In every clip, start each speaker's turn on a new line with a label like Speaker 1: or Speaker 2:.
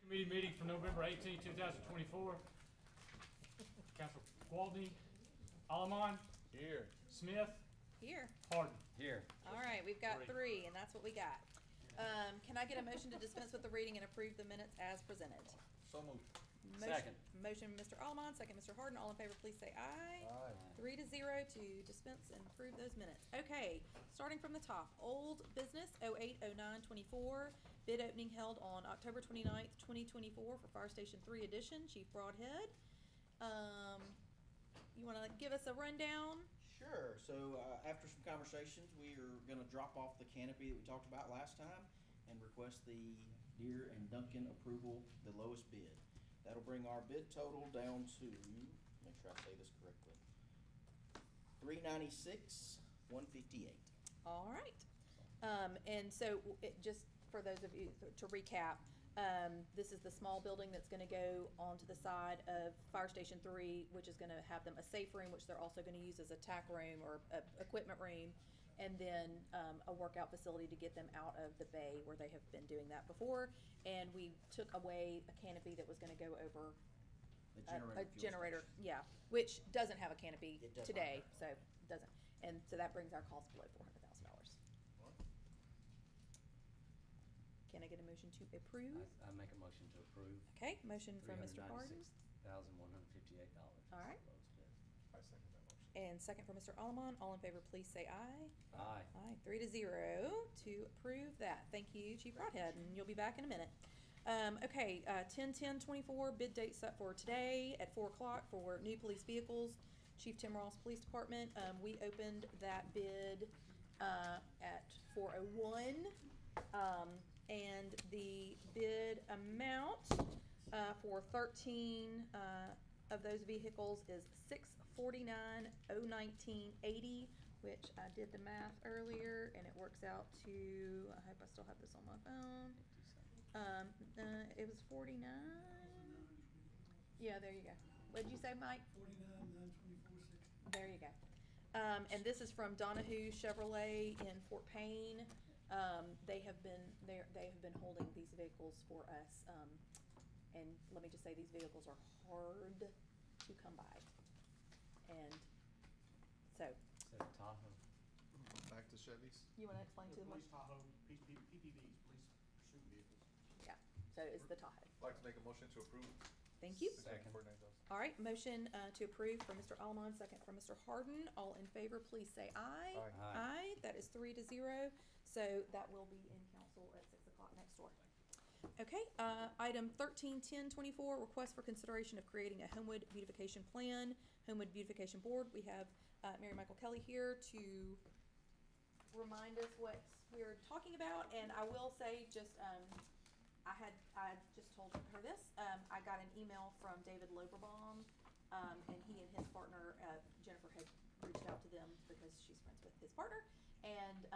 Speaker 1: Meeting for November 18, 2024. Council Gwaltney, Allemon,
Speaker 2: Here.
Speaker 1: Smith,
Speaker 3: Here.
Speaker 1: Harden.
Speaker 2: Here.
Speaker 3: All right, we've got three, and that's what we got. Can I get a motion to dispense with the reading and approve the minutes as presented?
Speaker 2: So moved.
Speaker 3: Motion- Motion, Mr. Allemon, second, Mr. Harden. All in favor, please say aye.
Speaker 2: Aye.
Speaker 3: 3-0 to dispense and approve those minutes. Okay, starting from the top, old business 080924, bid opening held on October 29th, 2024 for Fire Station 3 Edition, Chief Broadhead. You wanna give us a rundown?
Speaker 4: Sure. So after some conversations, we are going to drop off the canopy that we talked about last time and request the Deere and Duncan approval, the lowest bid. That'll bring our bid total down to, make sure I say this correctly, $396,158.
Speaker 3: All right. And so just for those of you to recap, this is the small building that's gonna go onto the side of Fire Station 3, which is gonna have them a safe room, which they're also gonna use as a tack room or a equipment room, and then a workout facility to get them out of the bay where they have been doing that before. And we took away a canopy that was gonna go over
Speaker 4: The
Speaker 3: a
Speaker 4: fuel
Speaker 3: generator,
Speaker 4: station.
Speaker 3: yeah, which doesn't have a canopy
Speaker 4: It does
Speaker 3: today,
Speaker 4: not.
Speaker 3: so it doesn't. And so that brings our cost below $400,000. Can I get a motion to approve?
Speaker 5: I make a motion to approve.
Speaker 3: Okay, motion from Mr. Harden.
Speaker 5: $396,158.
Speaker 3: All right.
Speaker 2: I second that motion.
Speaker 3: And second from Mr. Allemon. All in favor, please say aye.
Speaker 5: Aye.
Speaker 3: Aye, 3-0 to approve that. Thank you, Chief Broadhead, and you'll be back in a minute. Okay, 10/10/24, bid date set for today at 4 o'clock for new police vehicles. Chief Tim Ross Police Department, we opened that bid, at 4:01. And the bid amount, for 13, of those vehicles is $649,019.80, which I did the math earlier, and it works out to, I hope I still have this on my phone. It was 49. Yeah, there you go. What'd you say, Mike?
Speaker 6: 49,924.60.
Speaker 3: There you go. And this is from Donahue Chevrolet in Fort Payne. They have been holding these vehicles for us. And let me just say, these vehicles are hard to come by. And so,
Speaker 5: Is that a Tahoe?
Speaker 2: Back to Chevys.
Speaker 3: you wanna explain to them?
Speaker 1: Police Tahoe, PPVs, police pursuit vehicles.
Speaker 3: Yeah, so it's the Tahoe.
Speaker 2: I'd like to make a motion to approve.
Speaker 3: Thank you.
Speaker 5: Second.
Speaker 3: All right, motion, to approve from Mr. Allemon, second from Mr. Harden. All in favor, please say aye.
Speaker 2: Aye.
Speaker 3: Aye, that is 3-0, so that will be in council at 6 o'clock next door. Okay, item 13/10/24, request for consideration of creating a Homewood beautification plan, Homewood beautification board. We have, Mary Michael Kelly here to remind us what we're talking about, and I will say just, I just told her this, I got an email from David Loberbaum, and he and his partner, Jennifer, had reached out to them because she's friends with his partner, and,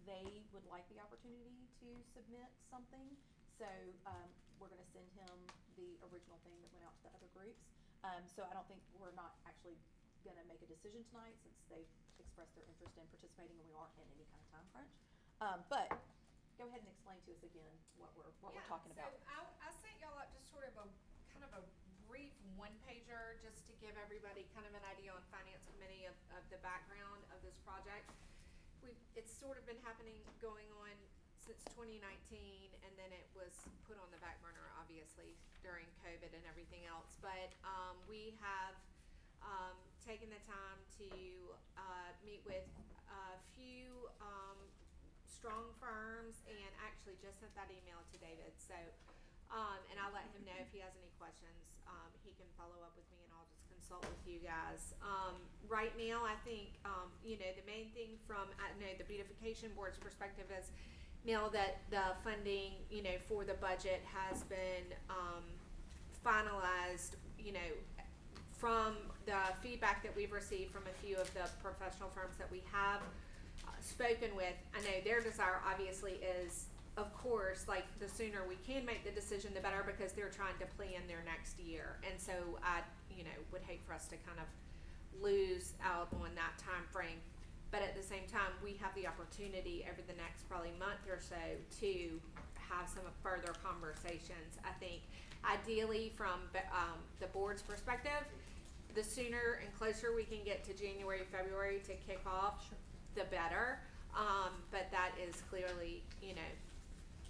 Speaker 3: they would like the opportunity to submit something, so, we're gonna send him the original thing that went out to the other groups. So I don't think, we're not actually gonna make a decision tonight since they've expressed their interest in participating and we aren't in any kind of time crunch. But go ahead and explain to us again what we're talking about.
Speaker 7: So I sent y'all up just sort of a kind of a brief one pager just to give everybody kind of an idea on finance committee of the background of this project. It's sort of been going on since 2019, and then it was put on the back burner obviously during COVID and everything else. But we have taken the time to meet with a few strong firms, and actually just sent that email to David. So, and I'll let him know if he has any questions. He can follow up with me, and I'll just consult with you guys. Right now, I think the main thing from the beautification board's perspective is now that the funding for the budget has been finalized. From the feedback that we've received from a few of the professional firms that we have spoken with, I know their desire obviously is, of course, like the sooner we can make the decision, the better, because they're trying to plan their next year. And so I, would hate for us to kind of lose out on that time frame. But at the same time, we have the opportunity over the next probably month or so to have some further conversations. I think ideally from, the board's perspective, the sooner and closer we can get to January, February to kick off, the better. But that is clearly,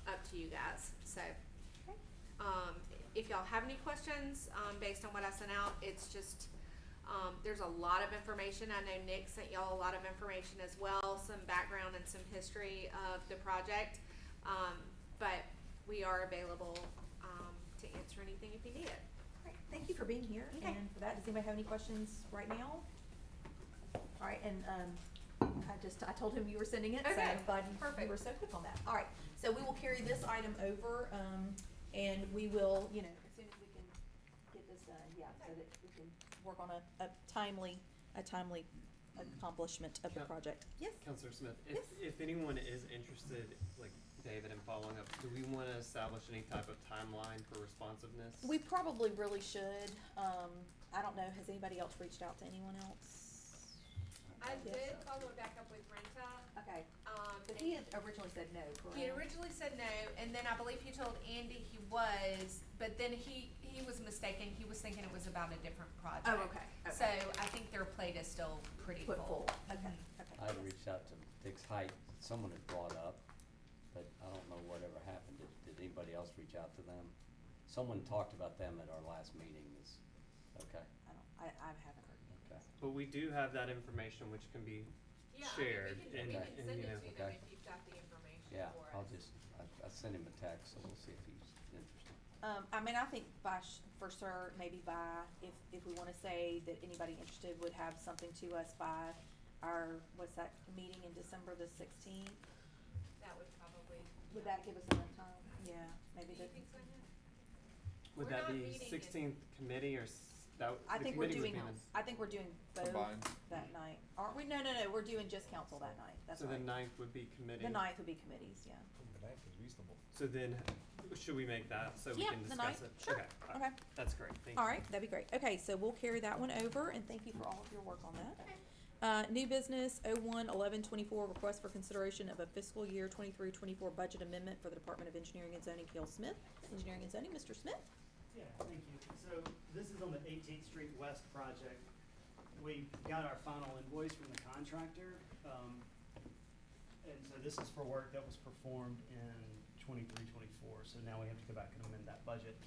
Speaker 7: up to you guys, so. If y'all have any questions, based on what I sent out, it's just, there's a lot of information. I know Nick sent y'all a lot of information as well, some background and some history of the project. But we are available, to answer anything if you need it.
Speaker 3: Great, thank you for being here,
Speaker 7: Okay.
Speaker 3: and for that, does anybody have any questions right now? All right, and, I told him you were sending it, so
Speaker 7: Okay,
Speaker 3: I'm glad you
Speaker 7: perfect.
Speaker 3: were so quick on that. All right, so we will carry this item over, and we will, as soon as we can get this done, so that we can work on a timely accomplishment of the
Speaker 8: Yep.
Speaker 3: project. Yes?
Speaker 8: Counselor Smith,
Speaker 3: Yes.
Speaker 8: if anyone is interested, like David, in following up, do we want to establish any type of timeline for responsiveness?
Speaker 3: We probably really should. I don't know, has anybody else reached out to anyone else?
Speaker 7: I
Speaker 3: Yes.
Speaker 7: did follow back up with Renta.
Speaker 3: Okay, but he had originally said no, correct?
Speaker 7: He originally said no, and then I believe he told Andy he was, but then he was mistaken. He was thinking it was about a different project.
Speaker 3: Oh, okay,
Speaker 7: So
Speaker 3: okay.
Speaker 7: I think their plate is still pretty
Speaker 3: Put
Speaker 7: full.
Speaker 3: full, okay, okay.
Speaker 5: I had reached out to Dick's Height, someone had brought up, but I don't know whatever happened. Did anybody else reach out to them? Someone talked about them at our last meeting, okay,
Speaker 3: I haven't heard anything.
Speaker 5: okay.
Speaker 8: But we do have that information which can be
Speaker 7: Yeah,
Speaker 8: shared,
Speaker 7: I mean, we can
Speaker 8: and,
Speaker 7: send
Speaker 8: you
Speaker 7: it
Speaker 8: know,
Speaker 7: to them
Speaker 5: okay.
Speaker 7: if you've got the information
Speaker 5: Yeah,
Speaker 7: for
Speaker 5: I'll
Speaker 7: us.
Speaker 5: just, I sent him a text, so we'll see if he's interested.
Speaker 3: I think for sure, maybe if we wanna say that anybody interested would have something to us by our, what's that, meeting in December the 16th?
Speaker 7: That would probably.
Speaker 3: Would that give us enough time? Yeah, maybe
Speaker 7: Do you
Speaker 3: that.
Speaker 7: think so, Nick?
Speaker 8: Would
Speaker 7: We're
Speaker 8: that
Speaker 7: not
Speaker 8: be
Speaker 7: meeting in-
Speaker 8: 16th committee or
Speaker 3: I
Speaker 8: the
Speaker 3: think we're
Speaker 8: committee would
Speaker 3: doing,
Speaker 8: be in-
Speaker 3: I think we're doing both
Speaker 2: Combined.
Speaker 3: that night. Aren't we? No, we're doing just council that night. That's
Speaker 8: So
Speaker 3: right.
Speaker 8: the 9th would be committee.
Speaker 3: The 9th would be committees, yeah.
Speaker 2: The ninth is reasonable.
Speaker 8: So then, should we make that so we
Speaker 3: Yeah,
Speaker 8: can
Speaker 3: the
Speaker 8: discuss
Speaker 3: 9th,
Speaker 8: it?
Speaker 3: sure.
Speaker 8: Okay, all right.
Speaker 3: Okay.
Speaker 8: That's great, thank you.
Speaker 3: All right, that'd be great. Okay, so we'll carry that one over, and thank you for all of your work on that. New business, 01-11-24, request for consideration of a fiscal year 23-24 budget amendment for the Department of Engineering and Zoning, Cale Smith. Engineering and Zoning, Mr. Smith?
Speaker 9: Yeah, thank you. So this is on the 18th Street West project. We got our final invoice from the contractor. And so this is for work that was performed in 23-24. So now we have to go back and amend that budget.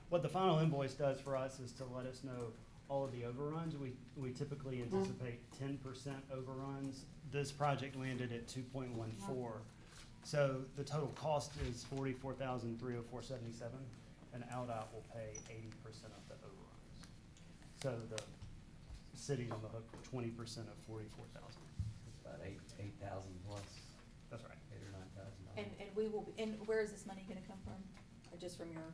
Speaker 9: What the final invoice does for us is to let us know all of the overruns. We typically anticipate 10% overruns. This project landed at 2.14. So the total cost is $44,304.77, and OutDOT will pay 80% of the overruns. So the city's on the hook for 20% of 44,000.
Speaker 5: About 8,000 plus,
Speaker 9: That's right.
Speaker 5: $8,000 or $9,000.
Speaker 3: And we will, and where is this money gonna come from? Or just from your,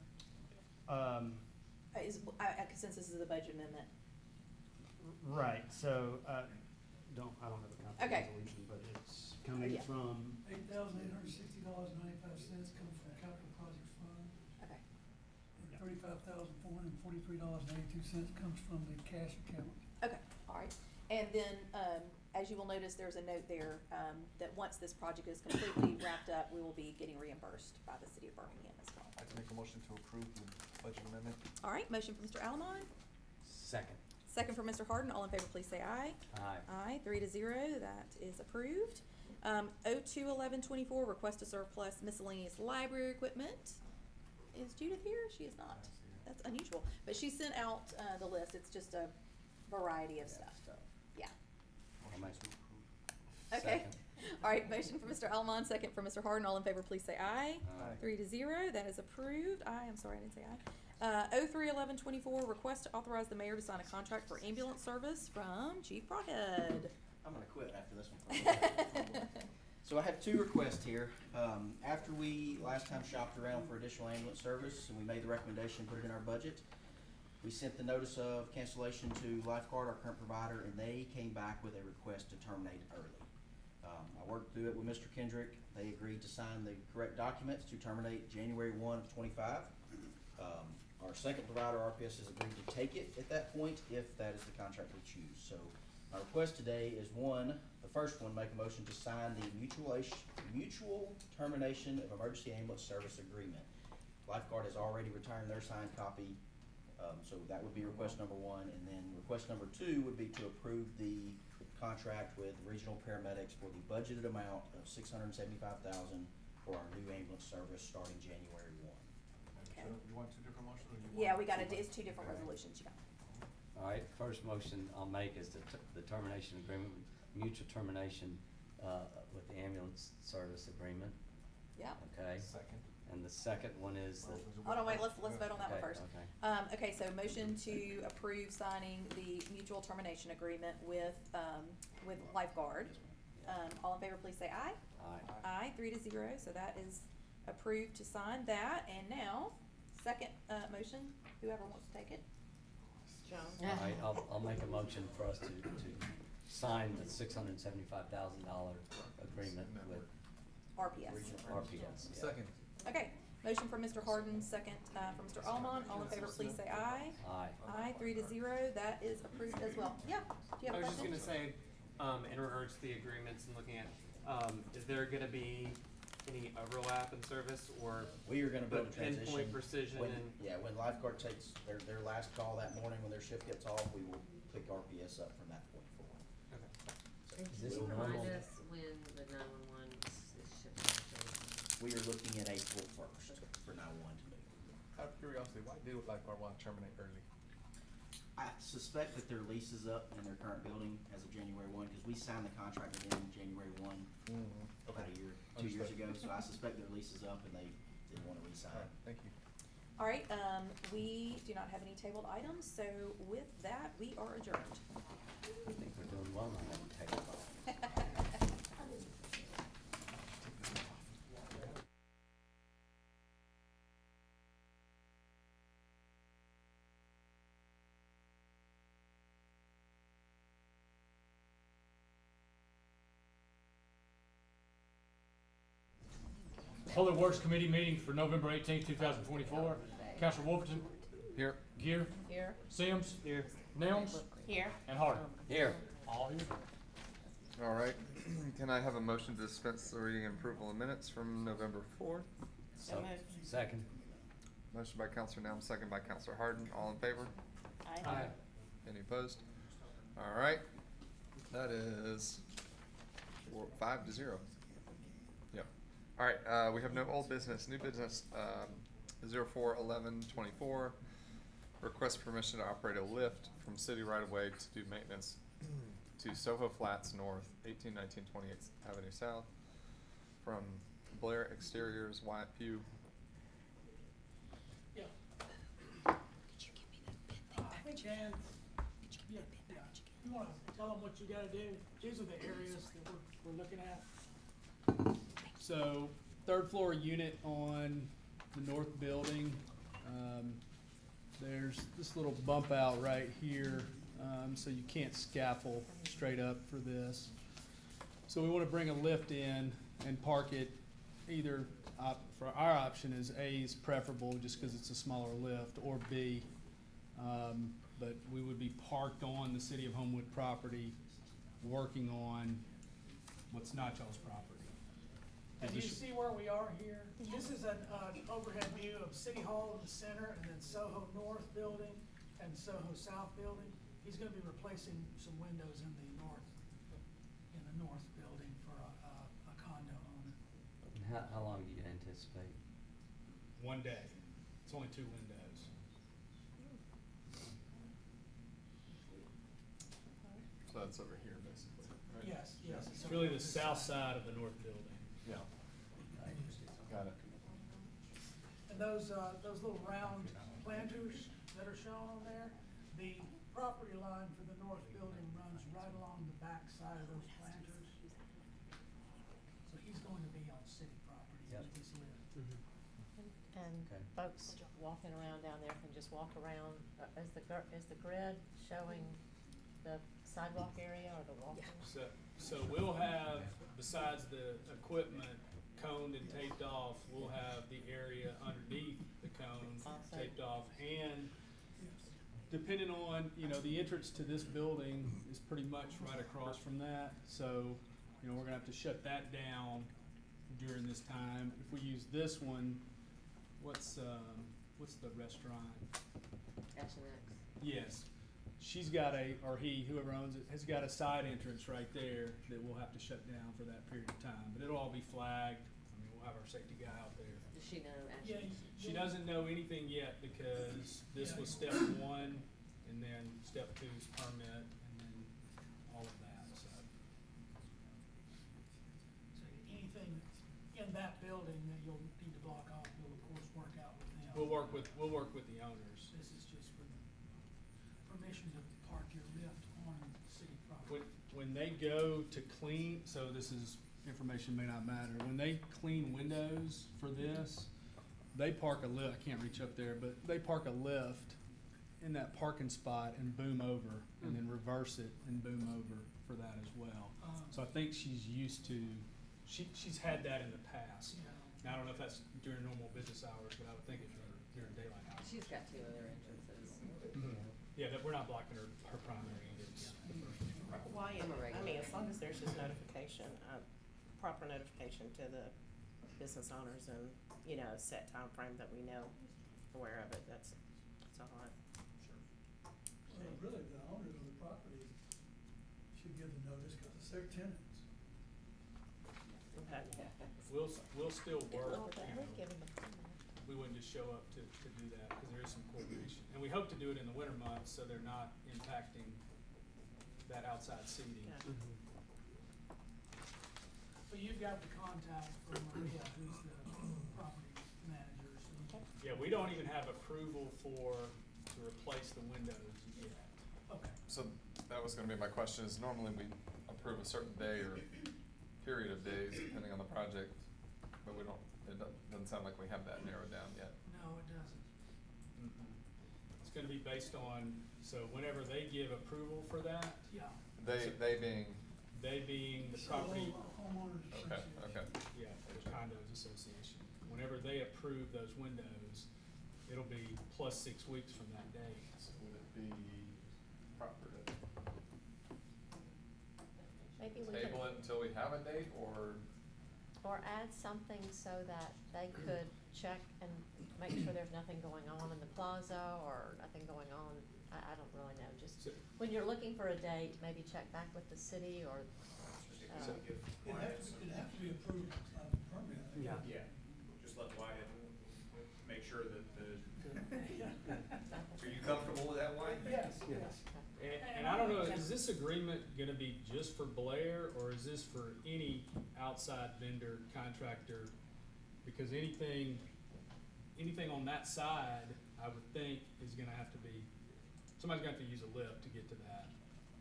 Speaker 3: since this is a budget amendment?
Speaker 9: Right, so, I don't have a copy of the
Speaker 3: Okay.
Speaker 9: resolution, but it's coming
Speaker 3: Yeah.
Speaker 9: from,
Speaker 6: $8,860.95 comes from capital projects fund,
Speaker 3: Okay,
Speaker 6: and $35,443.82 comes from the cash account.
Speaker 3: okay, all right. And then, as you will notice, there's a note there, that once this project is completely wrapped up, we will be getting reimbursed by the city of Birmingham as well.
Speaker 2: I'd like to make a motion to approve the budget amendment.
Speaker 3: All right, motion for Mr. Alamon,
Speaker 5: Second.
Speaker 3: second for Mr. Harden. All in favor, please say aye.
Speaker 5: Aye.
Speaker 3: Aye, 3-0, that is approved. 02-11-24, request to surplus miscellaneous library equipment. Is Judith here? She is not. That's unusual, but she sent out, the list. It's just a variety of stuff. Yeah.
Speaker 2: Motion
Speaker 5: make-
Speaker 2: to approve.
Speaker 3: Okay.
Speaker 5: Second.
Speaker 3: All right, motion for Mr. Almond, second for Mr. Harden. All in favor, please say aye.
Speaker 5: Aye.
Speaker 3: 3-0, that is approved. I'm sorry, I didn't say aye. 03-11-24, request to authorize the mayor to sign a contract for ambulance service from Chief Broadhead.
Speaker 4: I'm gonna quit after this one. So I have two requests here. After we last time shopped around for additional ambulance service and we made the recommendation, put it in our budget, we sent the notice of cancellation to Lifeguard, our current provider, and they came back with a request to terminate it early. I worked through it with Mr. Kendrick. They agreed to sign the correct documents to terminate January 1 of 25. Our second provider, RPS, has agreed to take it at that point if that is the contract we choose. So my request today is the first one, make a motion to sign the mutual termination of emergency ambulance service agreement. Lifeguard has already returned their signed copy, so that would be request number one. And then request number two would be to approve the contract with regional paramedics for the budgeted amount of $675,000 for our new ambulance service starting January 1.
Speaker 3: Okay.
Speaker 2: So you want two different motions or you want?
Speaker 3: Yeah, we gotta do, it's two different
Speaker 2: Okay.
Speaker 3: resolutions, yeah.
Speaker 5: All right, first motion I'll make is the termination agreement, mutual termination, with the ambulance service agreement,
Speaker 3: Yeah.
Speaker 5: okay?
Speaker 2: Second.
Speaker 5: And the second one is the.
Speaker 3: Hold on, wait, let's vote on that one
Speaker 5: Okay,
Speaker 3: first.
Speaker 5: okay.
Speaker 3: Okay, so motion to approve signing the mutual termination agreement with Lifeguard. All in favor, please say aye.
Speaker 5: Aye.
Speaker 3: Aye, 3-0, so that is approved to sign that. And now, second, motion, whoever wants to take it.
Speaker 5: All right, I'll make a motion for us to sign the $675,000 agreement with
Speaker 3: RPS.
Speaker 5: RPS. yeah.
Speaker 2: Second.
Speaker 3: Okay, motion from Mr. Harden, second, from Mr. Almond. All in favor, please say aye.
Speaker 5: Aye.
Speaker 3: Aye, 3-0, that is approved as well. Yeah, do you have
Speaker 8: I
Speaker 3: a
Speaker 8: was just
Speaker 3: question?
Speaker 8: gonna say, in regards to the agreements and looking at, is there gonna be any overlap in service or
Speaker 4: We are gonna build a
Speaker 8: the
Speaker 4: transition.
Speaker 8: pinpoint precision
Speaker 4: When,
Speaker 8: and,
Speaker 4: yeah, when Lifeguard takes their last call that morning, when their shift gets off, we will pick RPS up from that point forward.
Speaker 8: okay.
Speaker 5: Is
Speaker 10: Can
Speaker 5: this
Speaker 10: you remind
Speaker 5: normal?
Speaker 10: us when the 911 is shipping to?
Speaker 4: We are looking at April 1st for 911 to move.
Speaker 2: Out of curiosity, why do Lifeguard want to terminate early?
Speaker 4: I suspect that their lease is up in their current building as of January 1, because we signed the contract with them January 1, about a year, 2 years ago. So I suspect their lease is up and they didn't want to re-sign.
Speaker 2: All right, thank you.
Speaker 3: All right, we do not have any tabled items, so with that, we are adjourned.
Speaker 5: I think we're doing well on that table.
Speaker 1: Public Works Committee meeting for November 18, 2024. Councilor Wolverton,
Speaker 2: Here.
Speaker 1: Gear,
Speaker 10: Here.
Speaker 1: Sims,
Speaker 8: Here.
Speaker 1: Nelms,
Speaker 10: Here.
Speaker 1: and Harden.
Speaker 5: Here.
Speaker 1: All here.
Speaker 11: All right, can I have a motion to dispense the reading and approval of minutes from November 4th?
Speaker 5: So, second.
Speaker 11: Motion by Counselor Nam, second by Counselor Harden, all in favor?
Speaker 1: Aye.
Speaker 11: Any opposed? All right, that is 5-0. Yep. All right, we have no old business, new business, 04/11/24. Request permission to operate a lift from city right of way to do maintenance to Soho Flats North, 1819 28th Avenue South, from Blair Exteriors, Wyatt Pugh.
Speaker 6: Yeah. Hey, Dan. Yeah. You wanna tell them what you gotta do? These are the areas that we're looking at.
Speaker 12: So, third floor unit on the north building. There's this little bump out right here, so you can't scaffold straight up for this. So we wanna bring a lift in and park it either, for our option is A is preferable, just cause it's a smaller lift, or B. But we would be parked on the city of Homewood property, working on what's not y'all's property.
Speaker 6: And you see where we are here? This is an overhead view of City Hall in the center, and then Soho North Building and Soho South Building. He's gonna be replacing some windows in the north building for a condo owner.
Speaker 5: How long do you anticipate?
Speaker 12: 1 day. It's only 2 windows.
Speaker 11: So that's over here, basically, right?
Speaker 6: Yes, yes.
Speaker 12: It's really the south side of the north building.
Speaker 11: Yeah. Got it.
Speaker 6: And those little round planters that are shown on there, the property line for the north building runs right along the back side of those planters. So he's going to be on city property
Speaker 5: Yep.
Speaker 6: with his lift.
Speaker 10: And
Speaker 5: Okay.
Speaker 10: folks walking around down there can just walk around, is the grid showing the sidewalk area or the walking?
Speaker 12: So we'll have, besides the equipment coned and taped off, we'll have the area underneath the cones
Speaker 10: Awesome.
Speaker 12: taped off. And depending on, the entrance to this building is pretty much right across from that. So, we're gonna have to shut that down during this time. If we use this one, what's the restaurant?
Speaker 10: Action X.
Speaker 12: Yes. She's got or he, whoever owns it, has got a side entrance right there that we'll have to shut down for that period of time. But it'll all be flagged. I mean, we'll have our safety guy out there.
Speaker 10: Does she know
Speaker 6: Yeah,
Speaker 10: Action?
Speaker 12: She doesn't know anything yet because this was step 1, and then step 2 is permit, and then all of that, so.
Speaker 6: So anything in that building that you'll need to block off, we'll of course work out with them.
Speaker 12: We'll work with the owners.
Speaker 6: This is just for the permission to park your lift on city property.
Speaker 12: When they go to clean, so this is, information may not matter, when they clean windows for this, they park a lift, I can't reach up there, but they park a lift in that parking spot and boom over, and then reverse it and boom over for that as well. So I think she's used to, she's had that in the past.
Speaker 6: Yeah.
Speaker 12: Now, I don't know if that's during normal business hours, but I would think it's during daylight hours.
Speaker 10: She's got 2 other entrances.
Speaker 12: Yeah, that we're not blocking her primary entrance.
Speaker 13: Why,
Speaker 10: I'm a
Speaker 13: I mean,
Speaker 10: regular.
Speaker 13: as long as there's just notification, proper notification to the business owners and, you know, a set time frame that we know, aware of it, that's all right.
Speaker 6: Well, really, the owners of the property should give the notice because it's their tenants.
Speaker 13: Okay.
Speaker 12: We'll still work,
Speaker 10: Okay,
Speaker 12: you know,
Speaker 10: give him a permit.
Speaker 12: we wouldn't just show up to do that, because there is some coordination. And we hope to do it in the winter months, so they're not impacting that outside seating.
Speaker 13: Yeah.
Speaker 6: But you've got the contact from Maria, who's the property manager, so.
Speaker 12: Yeah, we don't even have approval to replace the windows yet.
Speaker 6: Okay.
Speaker 11: So that was gonna be my question, is normally we approve a certain day or period of days depending on the project, but we don't, doesn't sound like we have that narrowed down yet.
Speaker 6: No, it doesn't.
Speaker 12: It's gonna be based on, so whenever they give approval for that,
Speaker 6: Yeah.
Speaker 11: They being,
Speaker 12: they being the property,
Speaker 6: Homeowners
Speaker 11: okay,
Speaker 6: association.
Speaker 11: okay.
Speaker 12: yeah, the condos association, whenever they approve those windows, it'll be plus 6 weeks from that day.
Speaker 11: So would it be proper to
Speaker 10: Maybe we
Speaker 11: table
Speaker 10: could,
Speaker 11: it until we have a date, or?
Speaker 10: or add something so that they could check and make sure there's nothing going on in the plaza or nothing going on. I don't really know, just
Speaker 12: So-
Speaker 10: when you're looking for a date, maybe check back with the city or,
Speaker 12: So-
Speaker 6: It has to be approved by the permit.
Speaker 8: Yeah.
Speaker 14: Yeah, just let Wyatt make sure that are you comfortable with that, Wyatt?
Speaker 6: Yes, yes.
Speaker 12: And I don't know, is this agreement gonna be just for Blair, or is this for any outside vendor, contractor? Because anything on that side, I would think is gonna have to be, somebody's gonna have to use a lift to get to that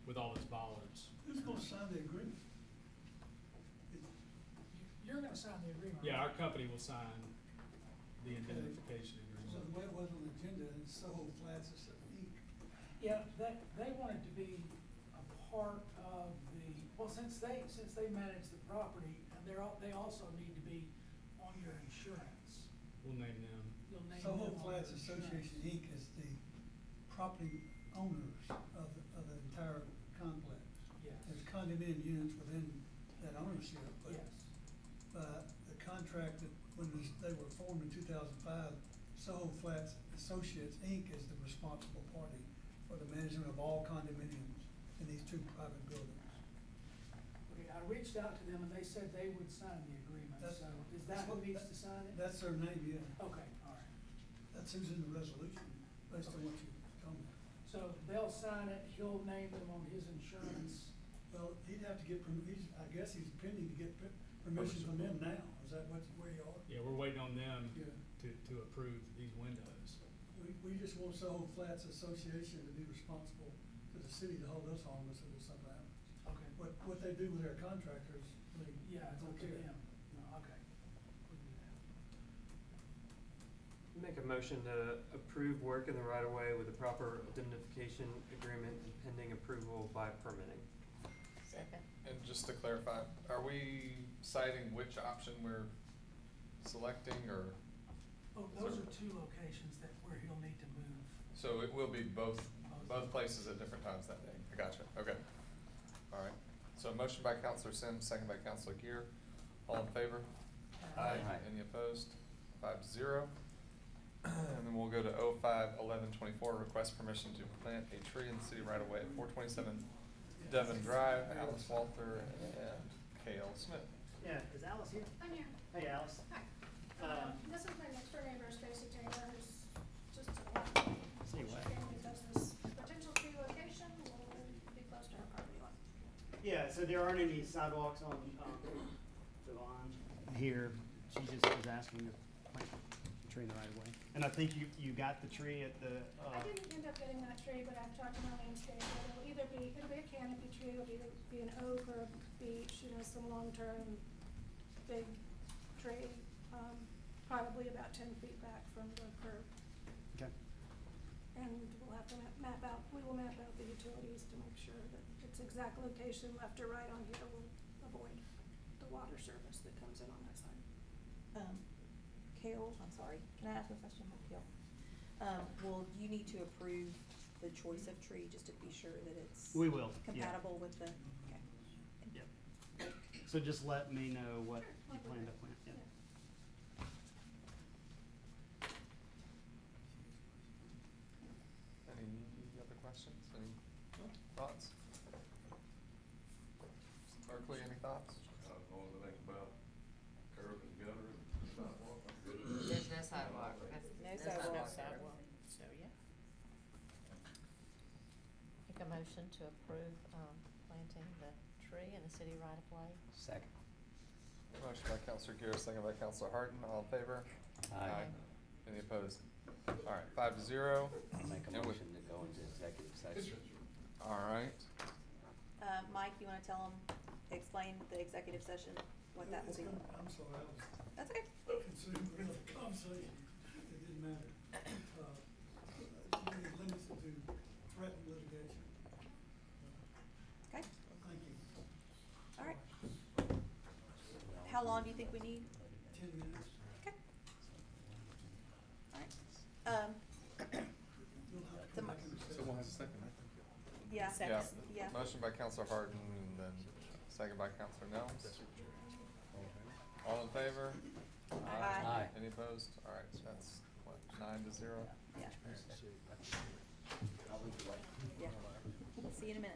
Speaker 12: with all those bollards.
Speaker 6: Who's gonna sign the agreement? You're gonna sign the agreement.
Speaker 12: Yeah, our company will sign the indemnification
Speaker 6: So
Speaker 12: agreement.
Speaker 6: the way it was on the agenda, is Soho Flats is Inc. Yeah, they wanted to be a part of the, well, since they manage the property, and they also need to be on your insurance.
Speaker 12: We'll name them.
Speaker 6: You'll name them
Speaker 15: Soho
Speaker 6: on
Speaker 15: Flats
Speaker 6: your
Speaker 15: Association
Speaker 6: insurance.
Speaker 15: Inc. is the property owners of the entire complex.
Speaker 6: Yes,
Speaker 15: There's condominium units within that ownership, but
Speaker 6: yes.
Speaker 15: The contract that, when they were formed in 2005, Soho Flats Associates Inc. is the responsible party for the management of all condominiums in these 2 private buildings.
Speaker 6: Okay, I reached out to them and they said they would sign the agreement,
Speaker 15: That's-
Speaker 6: so is that who needs to sign it?
Speaker 15: That's their name, yeah.
Speaker 6: Okay, all right.
Speaker 15: That's who's in the resolution, based on what you told me.
Speaker 6: So they'll sign it, he'll name them on his insurance.
Speaker 15: Well, he'd have to get, I guess he's pending to get permission from them now. Is that where you are?
Speaker 12: Yeah, we're waiting on them
Speaker 15: Yeah.
Speaker 12: to approve these windows.
Speaker 15: We just want Soho Flats Association to be responsible to the city to hold us harmless if something happens.
Speaker 6: Okay.
Speaker 15: What they do with their contractors, really.
Speaker 6: Yeah, it's up to
Speaker 15: okay.
Speaker 6: them. No, okay. We can do that.
Speaker 8: Make a motion to approve work in the right of way with a proper indemnification agreement and pending approval by permitting.
Speaker 10: second.
Speaker 11: And just to clarify, are we citing which option we're selecting, or?
Speaker 6: Oh, those are 2 locations where he'll need to move.
Speaker 11: So it will be both places at different times that day? I gotcha, okay. All right, so motion by Counselor Sims, second by Counselor Gear. All in favor?
Speaker 5: Aye.
Speaker 11: Any opposed? 5-0. And then we'll go to 05-11-24. Request permission to plant a tree in the city right away at 427 Devon Drive. Alice Walter and Kale Smith.
Speaker 9: Yeah, is Alice here?
Speaker 16: I'm here.
Speaker 9: Hey, Alice.
Speaker 16: Hi. This is my next door neighbor, Stacy Taylor, who's just to the left.
Speaker 9: Say what?
Speaker 16: She came because this potential tree location will be close to her property line.
Speaker 9: Yeah, so there aren't any sidewalks on, Devon here. She just was asking to plant a tree in the right of way. And I think you got the tree at the,
Speaker 16: I didn't end up getting that tree, but I've talked to my landscaper. It'll either be a canopy tree, it'll either be an oak or a beech, some long-term big tree, probably about 10 feet back from the curb.
Speaker 9: okay.
Speaker 16: And we'll have to we will map out the utilities to make sure that its exact location, left or right on here, will avoid the water service that comes in on that side.
Speaker 3: Kale, I'm sorry, can I ask a question about Kale? Will you need to approve the choice of tree just to be sure that it's
Speaker 9: We will, yeah.
Speaker 3: compatible with the, okay.
Speaker 9: Yep. So just let me know what you plan to plant, yeah.
Speaker 11: Any other questions? Any thoughts? Berkeley, any thoughts?
Speaker 2: I don't know anything about curb and gutter and sidewalk.
Speaker 10: There's no sidewalk.
Speaker 3: No
Speaker 10: sidewalk.
Speaker 3: sidewalk.
Speaker 13: So, yeah.
Speaker 10: Make a motion to approve, planting the tree in the city right of way.
Speaker 5: Second.
Speaker 11: Motion by Counselor Gear, second by Counselor Harden. All in favor?
Speaker 5: Aye.
Speaker 11: Any opposed? All right, 5-0.
Speaker 5: Make a
Speaker 11: And with-
Speaker 5: motion to go into executive session.
Speaker 11: All right.
Speaker 3: Mike, you wanna explain the executive session, what that will be?
Speaker 15: I'm sorry, I was
Speaker 3: That's okay.
Speaker 15: consumed with the conversation, it didn't matter. It limits it to threatened litigation.
Speaker 3: Okay,
Speaker 15: Thank you.
Speaker 3: all right. How long do you think we need?
Speaker 15: 10 minutes.
Speaker 3: Okay. All right.
Speaker 15: You'll have to come back in a
Speaker 11: So we'll have a second, right?
Speaker 3: Yeah,
Speaker 11: Yeah.
Speaker 3: yeah.
Speaker 11: Motion by Counselor Harden and then second by Counselor Nels. All in favor?
Speaker 3: Aye.
Speaker 5: Aye.
Speaker 11: Any opposed? All right, so that's what, 9-0?
Speaker 3: Yeah. Yeah. See you in a minute.